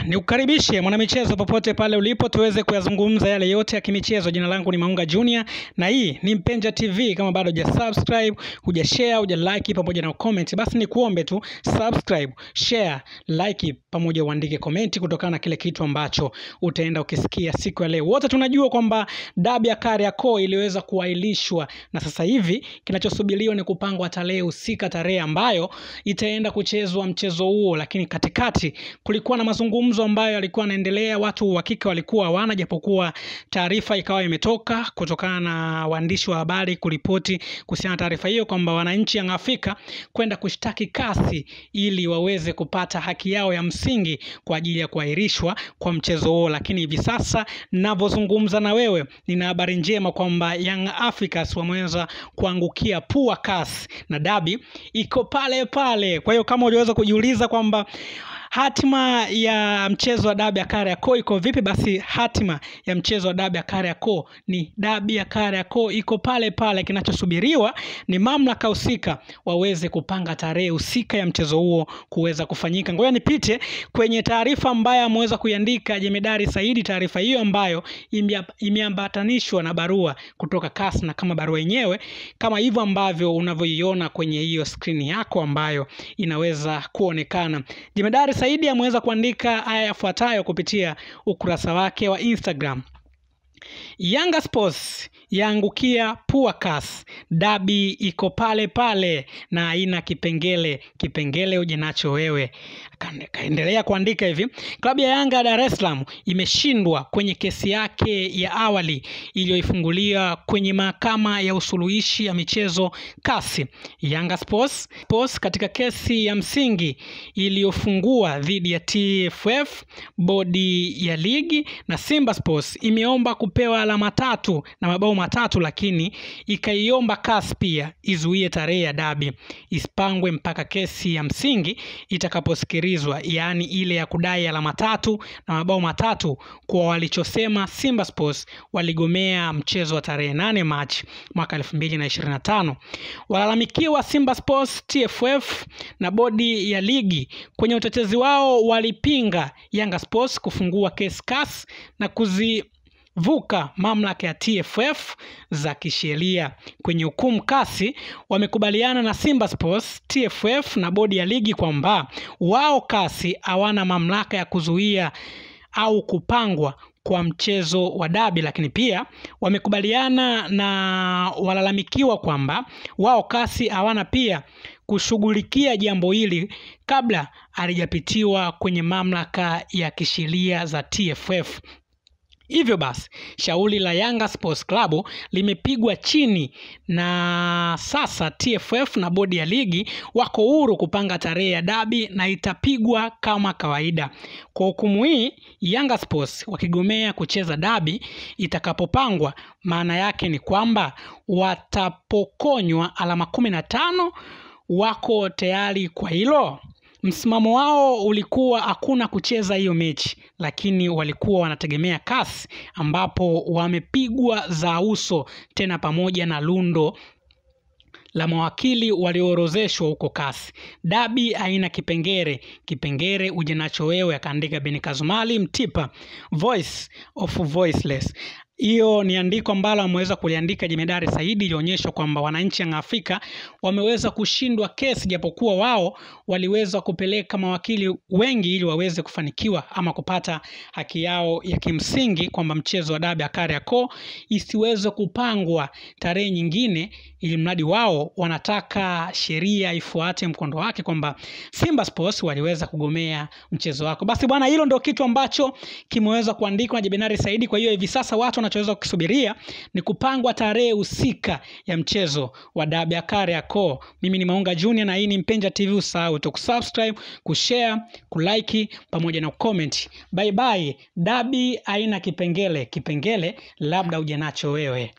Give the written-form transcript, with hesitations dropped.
Ni ukaribishe mwanamichezo popote pale ulipo tuweze kuyazungumza yale yote ya kimichezo. Jina langu ni Maunga Junior na hii ni Mpenja TV. Kama bado hujasubscribe, hujashare, hujalike pamoja na comment, basi ni kuombe tu subscribe, share, like pamoja uandike comment kutokana na kile kitu ambacho utaenda ukisikia siku ya leo. Wote tunajua kwamba dabi ya Kariakoo iliweza kuahirishwa na sasa hivi kinachosubiriwa ni kupangwa tarehe husika, tarehe ambayo itaenda kuchezwa mchezo huo, lakini katikati kulikuwa na mazungumzo ambayo yalikuwa yanaendelea. Watu uhakika walikuwa hawana, japokuwa taarifa ikawa imetoka kutokana na waandishi wa habari kuripoti kuhusiana na taarifa hiyo kwamba wananchi wa Afrika kwenda kushtaki kasi ili waweze kupata haki yao ya msingi kwa ajili ya kuahirishwa kwa mchezo huo. Lakini hivi sasa ninavyozungumza na wewe, nina habari njema kwamba Young Africans wameweza kuangukia pua kasi na dabi iko pale pale. Kwa hiyo kama uliweza kujiuliza kwamba hatima ya mchezo wa dabi ya Kariakoo iko vipi, basi hatima ya mchezo wa dabi ya Kariakoo ni dabi ya Kariakoo iko pale pale. Kinachosubiriwa ni mamlaka husika waweze kupanga tarehe husika ya mchezo huo kuweza kufanyika. Ngoja nipite kwenye taarifa ambayo ameweza kuiandika Jemedari Saidi, taarifa hiyo ambayo imeambatanishwa na barua kutoka CAS, na kama barua yenyewe kama hivyo ambavyo unavyoiona kwenye hiyo screen yako ambayo inaweza kuonekana. Jemedari Saidi ameweza kuandika haya yafuatayo kupitia ukurasa wake wa Instagram. Yanga Sports yaangukia pua CAS, dabi iko pale pale na haina kipengele uje nacho wewe. Kaendelea kuandika hivi: klabu ya Yanga Dar es Salaam imeshindwa kwenye kesi yake ya awali iliyoifungulia kwenye mahakama ya usuluhishi ya michezo CAS. Yanga Sports katika kesi ya msingi iliyofungua dhidi ya TFF, bodi ya ligi, na Simba Sports imeomba kupewa alama 3 na mabao 3, lakini ikaiomba CAS pia izuie tarehe ya dabi isipangwe mpaka kesi ya msingi itakaposikilizwa, yaani ile ya kudai alama 3 na mabao 3 kwa walichosema Simba Sports waligomea mchezo wa tarehe 8 Machi mwaka 2025. Walalamikiwa Simba Sports, TFF na bodi ya ligi kwenye utetezi wao walipinga Yanga Sports kufungua kesi CAS na kuzivuka mamlaka ya TFF za kisheria. Kwenye hukumu CAS wamekubaliana na Simba Sports, TFF na bodi ya ligi kwamba wao CAS hawana mamlaka ya kuzuia au kupangwa kwa mchezo wa dabi, lakini pia wamekubaliana na walalamikiwa kwamba wao CAS hawana pia kushughulikia jambo hili kabla halijapitiwa kwenye mamlaka ya kisheria za TFF. Hivyo basi shauri la Yanga Sports Club limepigwa chini na sasa TFF na bodi ya ligi wako huru kupanga tarehe ya dabi na itapigwa kama kawaida. Kwa hukumu hii, Yanga Sports wakigomea kucheza dabi itakapopangwa, maana yake ni kwamba watapokonywa alama 15. Wako tayari kwa hilo? Msimamo wao ulikuwa hakuna kucheza hiyo mechi, lakini walikuwa wanategemea CAS ambapo wamepigwa za uso tena pamoja na lundo la mawakili walioorozeshwa huko CAS. Dabi haina kipengele uje nacho wewe, akaandika Ben Kazumali Mtipa, voice of voiceless. Hiyo ni andiko ambalo ameweza kuliandika Jemedari Saidi, ilionyesha kwamba wananchi wa Afrika wameweza kushindwa kesi, japokuwa wao waliweza kupeleka mawakili wengi ili waweze kufanikiwa ama kupata haki yao ya kimsingi, kwamba mchezo wa dabi ya Kariakoo isiweze kupangwa tarehe nyingine, ili mradi wao wanataka sheria ifuate mkondo wake, kwamba Simba Sports waliweza kugomea mchezo wako. Basi bwana, hilo ndio kitu ambacho kimeweza kuandikwa na Jemedari Saidi. Kwa hiyo hivi sasa watu wanachoweza kukisubiria ni kupangwa tarehe husika ya mchezo wa dabi ya Kariakoo. Mimi ni Maunga Junior na hii ni Mpenja TV. Usahau kusubscribe, kushare, kulike pamoja na comment. Bye bye. Dabi haina kipengele labda uje nacho wewe.